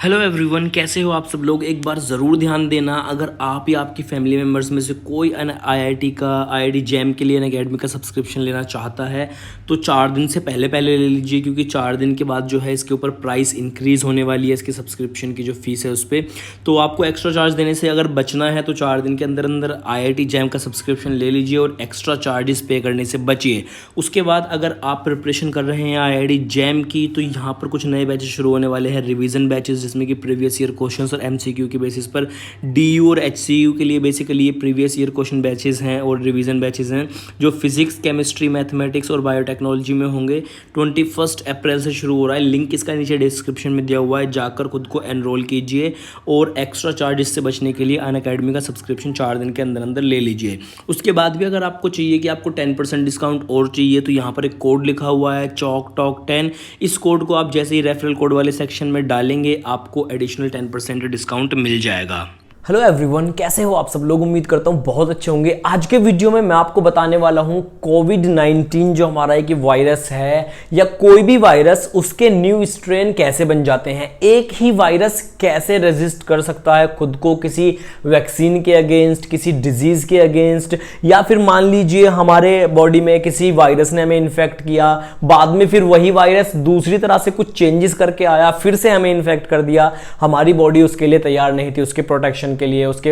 Hello everyone, कैसे हो आप सब लोग। एक बार ज़रूर ध्यान देना, अगर आप या आपकी फैमिली मेम्बर्स में से कोई आईआईटी जैम के लिए अकेडमी का सब्सक्रिप्शन लेना चाहता है तो 4 दिन से पहले पहले ले लीजिए, क्योंकि 4 दिन के बाद जो है इसके ऊपर प्राइस इंक्रीज़ होने वाली है। इसके सब्सक्रिप्शन की जो फीस है उस पर तो आपको एक्स्ट्रा चार्ज देने से अगर बचना है तो 4 दिन के अंदर अंदर आईआईटी जैम का सब्सक्रिप्शन ले लीजिए और एक्स्ट्रा चार्जेस पे करने से बचिए। उसके बाद अगर आप प्रिपरेशन कर रहे हैं आईआईटी जैम की तो यहाँ पर कुछ नए बैचेस शुरू होने वाले हैं, रिवीजन बैचेस, जिसमें कि प्रीवियस ईयर क्वेश्चंस और एमसीक्यू के बेसिस पर डीयू और एचसीयू के लिए बेसिकली ये प्रीवियस ईयर क्वेश्चन बैचेस हैं और रिवीजन बैचेस हैं जो फिजिक्स, केमिस्ट्री, मैथमेटिक्स और बायोटेक्नोलॉजी में होंगे। 21 अप्रैल से शुरू हो रहा है। लिंक इसका नीचे डिस्क्रिप्शन में दिया हुआ है, जाकर खुद को एनरोल कीजिए और एक्स्ट्रा चार्जेस से बचने के लिए अनअकैडमी का सब्सक्रिप्शन 4 दिन के अंदर अंदर ले लीजिए। उसके बाद भी अगर आपको चाहिए कि आपको 10% डिस्काउंट और चाहिए तो यहाँ पर एक कोड लिखा हुआ है चॉक टॉक 10। इस कोड को आप जैसे ही रेफरल कोड वाले सेक्शन में डालेंगे आपको एडिशनल 10% डिस्काउंट मिल जाएगा। हेलो एवरीवन, कैसे हो आप सब लोग। उम्मीद करता हूँ बहुत अच्छे होंगे। आज के वीडियो में मैं आपको बताने वाला हूँ कोविड-19 जो हमारा एक वायरस है या कोई भी वायरस, उसके न्यू स्ट्रेन कैसे बन जाते हैं। एक ही वायरस कैसे रेजिस्ट कर सकता है खुद को किसी वैक्सीन के अगेंस्ट, किसी डिजीज के अगेंस्ट, या फिर मान लीजिए हमारे बॉडी में किसी वायरस ने हमें इन्फेक्ट किया, बाद में फिर वही वायरस दूसरी तरह से कुछ चेंजेस करके आया, फिर से हमें इन्फेक्ट कर दिया। हमारी बॉडी उसके लिए तैयार नहीं थी, उसके प्रोटेक्शन के लिए, उसके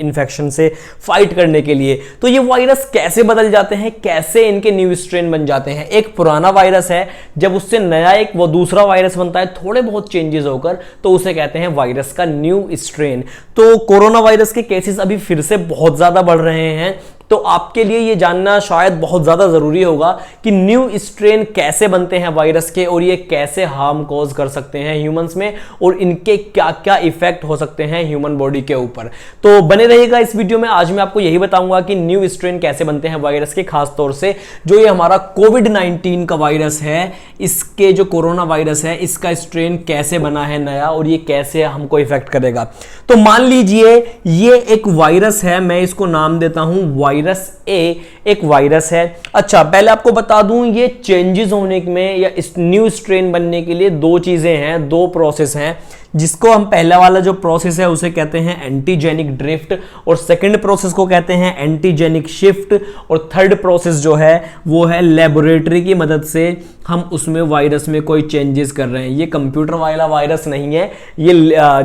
इन्फेक्शन से फाइट करने के लिए। तो ये वायरस कैसे बदल जाते हैं, कैसे इनके न्यू स्ट्रेन बन जाते हैं। एक पुराना वायरस है, जब उससे नया एक वो दूसरा वायरस बनता है थोड़े बहुत चेंजेस होकर, तो उसे कहते हैं वायरस का न्यू स्ट्रेन। तो कोरोना वायरस के केसेस अभी फिर से बहुत ज्यादा बढ़ रहे हैं, तो आपके लिए ये जानना शायद बहुत ज्यादा जरूरी होगा कि न्यू स्ट्रेन कैसे बनते हैं वायरस के और ये कैसे हार्म कॉज कर सकते हैं ह्यूमंस में और इनके क्या क्या इफेक्ट हो सकते हैं ह्यूमन बॉडी के ऊपर। तो बने रहिएगा इस वीडियो में। आज मैं आपको यही बताऊंगा कि न्यू स्ट्रेन कैसे बनते हैं वायरस के, खास तौर से जो ये हमारा कोविड-19 का वायरस है, इसके जो कोरोना वायरस है इसका स्ट्रेन कैसे बना है नया और ये कैसे हमको इफेक्ट करेगा। तो मान लीजिए ये एक वायरस है, मैं इसको नाम देता हूं वायरस ए, एक वायरस है। अच्छा, पहले आपको बता दूं ये चेंजेस होने में या इस न्यू स्ट्रेन बनने के लिए दो चीजें हैं, दो प्रोसेस हैं, जिसको हम पहला वाला जो प्रोसेस है उसे कहते हैं एंटीजेनिक ड्रिफ्ट और सेकंड प्रोसेस को कहते हैं एंटीजेनिक शिफ्ट और थर्ड प्रोसेस जो है वो है लेबोरेटरी की मदद से हम उसमें वायरस में कोई चेंजेस कर रहे हैं। ये कंप्यूटर वाला वायरस नहीं है, ये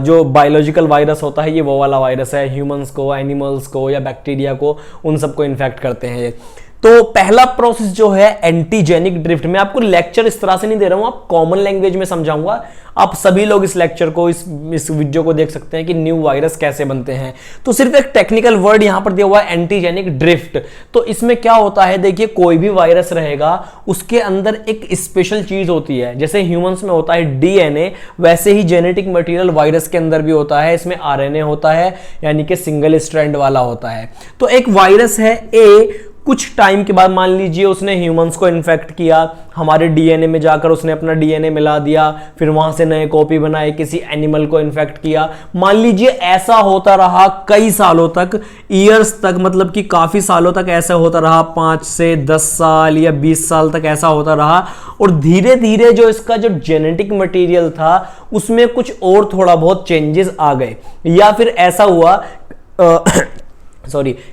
जो बायोलॉजिकल वायरस होता है ये वो वाला वायरस है। ह्यूमंस को, एनिमल्स को या बैक्टीरिया को, उन सबको इन्फेक्ट करते हैं ये। तो पहला प्रोसेस जो है एंटीजेनिक ड्रिफ्ट, मैं आपको लेक्चर इस तरह से नहीं दे रहा हूं, आप कॉमन लैंग्वेज में समझाऊंगा। आप सभी लोग इस लेक्चर को, इस वीडियो को देख सकते हैं कि न्यू वायरस कैसे बनते हैं। तो सिर्फ एक टेक्निकल वर्ड यहां पर दिया हुआ है एंटीजेनिक ड्रिफ्ट। तो इसमें क्या होता है, देखिए कोई भी वायरस रहेगा उसके अंदर एक स्पेशल चीज होती है। जैसे ह्यूमंस में होता है डीएनए, वैसे ही जेनेटिक मटेरियल वायरस के अंदर भी होता है। इसमें आरएनए होता है, यानी कि सिंगल स्ट्रैंड वाला होता है। तो एक वायरस है ए, कुछ टाइम के बाद मान लीजिए उसने ह्यूमंस को इन्फेक्ट किया, हमारे डीएनए में जाकर उसने अपना डीएनए मिला दिया, फिर वहां से नए कॉपी बनाए, किसी एनिमल को इन्फेक्ट किया। मान लीजिए ऐसा होता रहा कई सालों तक, ईयर्स तक, मतलब कि काफी सालों तक ऐसा होता रहा, 5 से 10 साल या 20 साल तक ऐसा होता रहा। और धीरे धीरे जो इसका जो जेनेटिक मटेरियल था उसमें कुछ और थोड़ा बहुत चेंजेस आ गए, या फिर ऐसा हुआ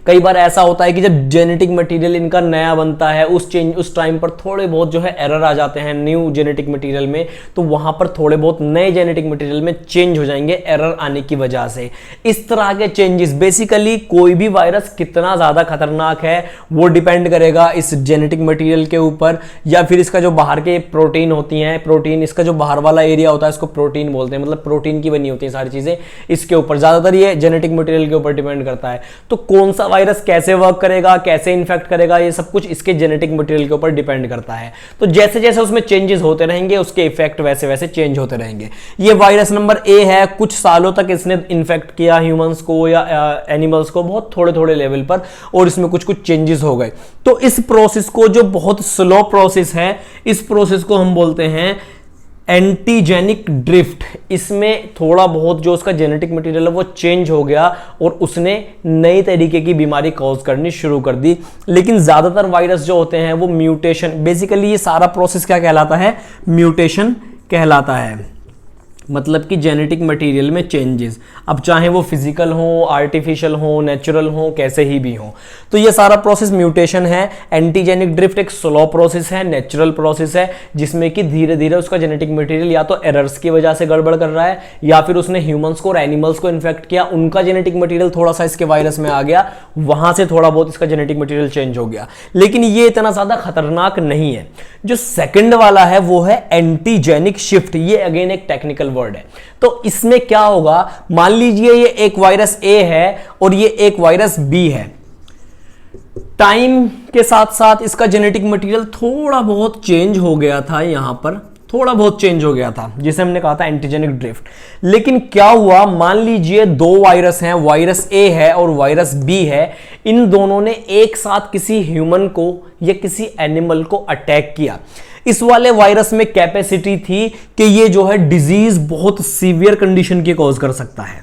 कई बार ऐसा होता है कि जब जेनेटिक मटेरियल इनका नया बनता है उस टाइम पर थोड़े बहुत जो है एरर आ जाते हैं न्यू जेनेटिक मटेरियल में, तो वहां पर थोड़े बहुत नए जेनेटिक मटेरियल में चेंज हो जाएंगे एरर आने की वजह से। इस तरह के चेंजेस, बेसिकली कोई भी वायरस कितना ज्यादा खतरनाक है वो डिपेंड करेगा इस जेनेटिक मटेरियल के ऊपर, या फिर इसका जो बाहर के प्रोटीन होती हैं, प्रोटीन, इसका जो बाहर वाला एरिया होता है इसको प्रोटीन बोलते हैं, मतलब प्रोटीन की बनी होती है सारी चीजें, इसके ऊपर ज्यादातर ये जेनेटिक मटेरियल के ऊपर डिपेंड करता है। तो कौन सा वायरस कैसे वर्क करेगा, कैसे इन्फेक्ट करेगा, ये सब कुछ इसके जेनेटिक मटेरियल के ऊपर डिपेंड करता है। तो जैसे जैसे उसमें चेंजेस होते रहेंगे उसके इफेक्ट वैसे वैसे चेंज होते रहेंगे। ये वायरस नंबर ए है, कुछ सालों तक इसने इन्फेक्ट किया ह्यूमंस को या एनिमल्स को, बहुत थोड़े थोड़े लेवल पर, और इसमें कुछ कुछ चेंजेस हो गए। तो इस प्रोसेस को, जो बहुत स्लो प्रोसेस है, इस प्रोसेस को हम बोलते हैं एंटीजेनिक ड्रिफ्ट। इसमें थोड़ा बहुत जो उसका जेनेटिक मटेरियल है वो चेंज हो गया और उसने नई तरीके की बीमारी कॉज करनी शुरू कर दी। लेकिन ज्यादातर वायरस जो होते हैं वो म्यूटेशन, बेसिकली ये सारा प्रोसेस क्या कहलाता है, म्यूटेशन कहलाता है। मतलब कि जेनेटिक मटेरियल में चेंजेस, अब चाहे वो फिजिकल हो, आर्टिफिशियल हो, नेचुरल हो, कैसे ही भी हो। तो ये सारा प्रोसेस म्यूटेशन है। एंटीजेनिक ड्रिफ्ट एक स्लो प्रोसेस है, नेचुरल प्रोसेस है, जिसमें कि धीरे धीरे उसका जेनेटिक मटेरियल या तो एरर्स की वजह से गड़बड़ कर रहा है, या फिर उसने ह्यूमंस को और एनिमल्स को इन्फेक्ट किया, उनका जेनेटिक मटेरियल थोड़ा सा इसके वायरस में आ गया, वहां से थोड़ा बहुत इसका जेनेटिक मटेरियल चेंज हो गया। लेकिन ये इतना ज्यादा खतरनाक नहीं है। जो सेकंड वाला है वो है एंटीजेनिक शिफ्ट। ये अगेन एक टेक्निकल वर्ड है। तो इसमें क्या होगा, मान लीजिए ये एक वायरस ए है और ये एक वायरस बी है। टाइम के साथ साथ इसका जेनेटिक मटेरियल थोड़ा बहुत चेंज हो गया था, यहां पर थोड़ा बहुत चेंज हो गया था, जिसे हमने कहा था एंटीजेनिक ड्रिफ्ट। लेकिन क्या हुआ, मान लीजिए दो वायरस हैं, वायरस ए है और वायरस बी है। इन दोनों ने एक साथ किसी ह्यूमन को या किसी एनिमल को अटैक किया। इस वाले वायरस में कैपेसिटी थी कि ये जो है डिजीज बहुत सीवियर कंडीशन की कॉज कर सकता है।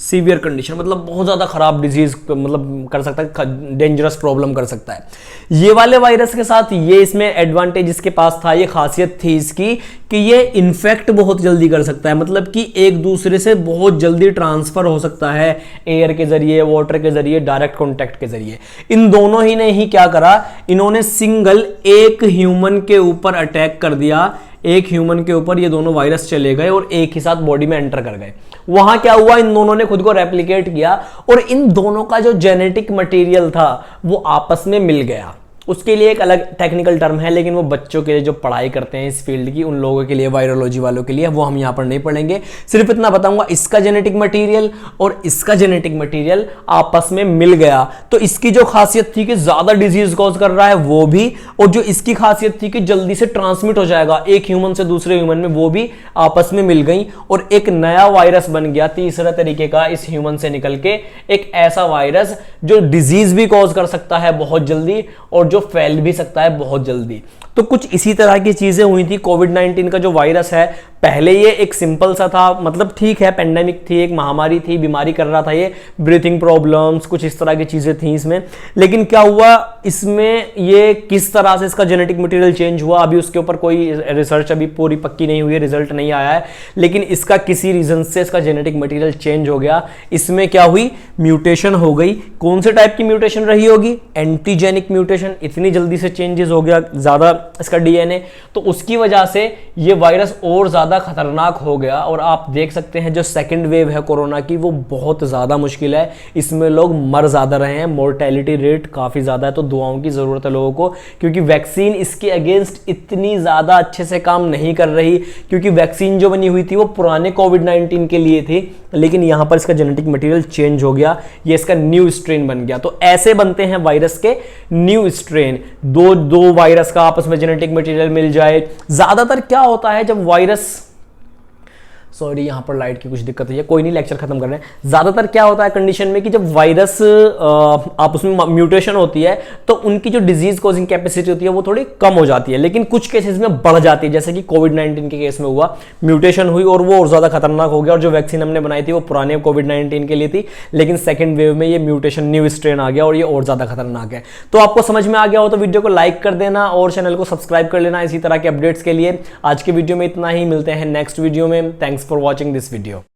सीवियर कंडीशन मतलब बहुत ज्यादा खराब डिजीज मतलब कर सकता है, डेंजरस प्रॉब्लम कर सकता है। ये वाले वायरस के साथ ये इसमें एडवांटेज इसके पास था, ये खासियत थी इसकी कि ये इन्फेक्ट बहुत जल्दी कर सकता है, मतलब कि एक दूसरे से बहुत जल्दी ट्रांसफर हो सकता है, एयर के जरिए, वाटर के जरिए, डायरेक्ट कॉन्टैक्ट के जरिए। इन दोनों ही ने ही क्या करा, इन्होंने सिंगल एक ह्यूमन के ऊपर अटैक कर दिया। एक ह्यूमन के ऊपर ये दोनों वायरस चले गए और एक ही साथ बॉडी में एंटर कर गए। वहां क्या हुआ, इन दोनों ने खुद को रेप्लिकेट किया और इन दोनों का जो जेनेटिक मटेरियल था वो आपस में मिल गया। उसके लिए एक अलग टेक्निकल टर्म है, लेकिन वो बच्चों के लिए जो पढ़ाई करते हैं इस फील्ड की, उन लोगों के लिए, वायरोलॉजी वालों के लिए, वो हम यहां पर नहीं पढ़ेंगे। सिर्फ इतना बताऊंगा, इसका जेनेटिक मटेरियल और इसका जेनेटिक मटेरियल आपस में मिल गया। तो इसकी जो खासियत थी कि ज्यादा डिजीज कॉज कर रहा है वो भी, और जो इसकी खासियत थी कि जल्दी से ट्रांसमिट हो जाएगा एक ह्यूमन से दूसरे ह्यूमन में, वो भी आपस में मिल गई और एक नया वायरस बन गया तीसरा तरीके का इस ह्यूमन से निकल के। एक ऐसा वायरस जो डिजीज भी कॉज कर सकता है बहुत जल्दी और जो फैल भी सकता है बहुत जल्दी। तो कुछ इसी तरह की चीजें हुई थी। कोविड-19 का जो वायरस है, पहले ये एक सिंपल सा था, मतलब ठीक है, पेंडेमिक थी, एक महामारी थी, बीमारी कर रहा था ये, ब्रीथिंग प्रॉब्लम्स, कुछ इस तरह की चीजें थी इसमें। लेकिन क्या हुआ, इसमें ये किस तरह से इसका जेनेटिक मटेरियल चेंज हुआ, अभी उसके ऊपर कोई रिसर्च अभी पूरी पक्की नहीं हुई है, रिजल्ट नहीं आया है। लेकिन इसका किसी रीजन से इसका जेनेटिक मटेरियल चेंज हो गया। इसमें क्या हुई, म्यूटेशन हो गई। कौन से टाइप की म्यूटेशन रही होगी, एंटीजेनिक म्यूटेशन। इतनी जल्दी से चेंजेस हो गया ज्यादा इसका डीएनए, तो उसकी वजह से ये वायरस और ज्यादा खतरनाक हो गया। और आप देख सकते हैं जो सेकंड वेव है कोरोना की, वो बहुत ज्यादा मुश्किल है। इसमें लोग मर ज्यादा रहे हैं, मोर्टेलिटी रेट काफी ज्यादा है। तो दुआओं की जरूरत है लोगों को, क्योंकि वैक्सीन इसके अगेंस्ट इतनी ज्यादा अच्छे से काम नहीं कर रही, क्योंकि वैक्सीन जो बनी हुई थी वो पुराने कोविड-19 के लिए थी, लेकिन यहां पर इसका जेनेटिक मटेरियल चेंज हो गया, ये इसका न्यू स्ट्रेन बन गया। तो ऐसे बनते हैं वायरस के न्यू स्ट्रेन। दो वायरस का आपस में जेनेटिक मटेरियल मिल जाए। ज्यादातर क्या होता है जब वायरस, सॉरी यहां पर लाइट की कुछ दिक्कत है, कोई नहीं, लेक्चर खत्म कर रहे हैं। ज्यादातर क्या होता है कंडीशन में कि जब वायरस आपस में म्यूटेशन होती है तो उनकी जो डिजीज कॉजिंग कैपेसिटी होती है वो थोड़ी कम हो जाती है, लेकिन कुछ केसेस में बढ़ जाती है, जैसे कि कोविड-19 के केस में हुआ, म्यूटेशन हुई और वो और ज्यादा खतरनाक हो गया। और जो वैक्सीन हमने बनाई थी वो पुराने कोविड-19 के लिए थी, लेकिन सेकंड वेव में ये म्यूटेशन न्यू स्ट्रेन आ गया और ये और ज्यादा खतरनाक है। तो आपको समझ में आ गया हो तो वीडियो को लाइक कर देना और चैनल को सब्सक्राइब कर लेना इसी तरह के अपडेट्स के लिए। आज के वीडियो में इतना ही, मिलते हैं नेक्स्ट वीडियो में। Thanks for watching this video.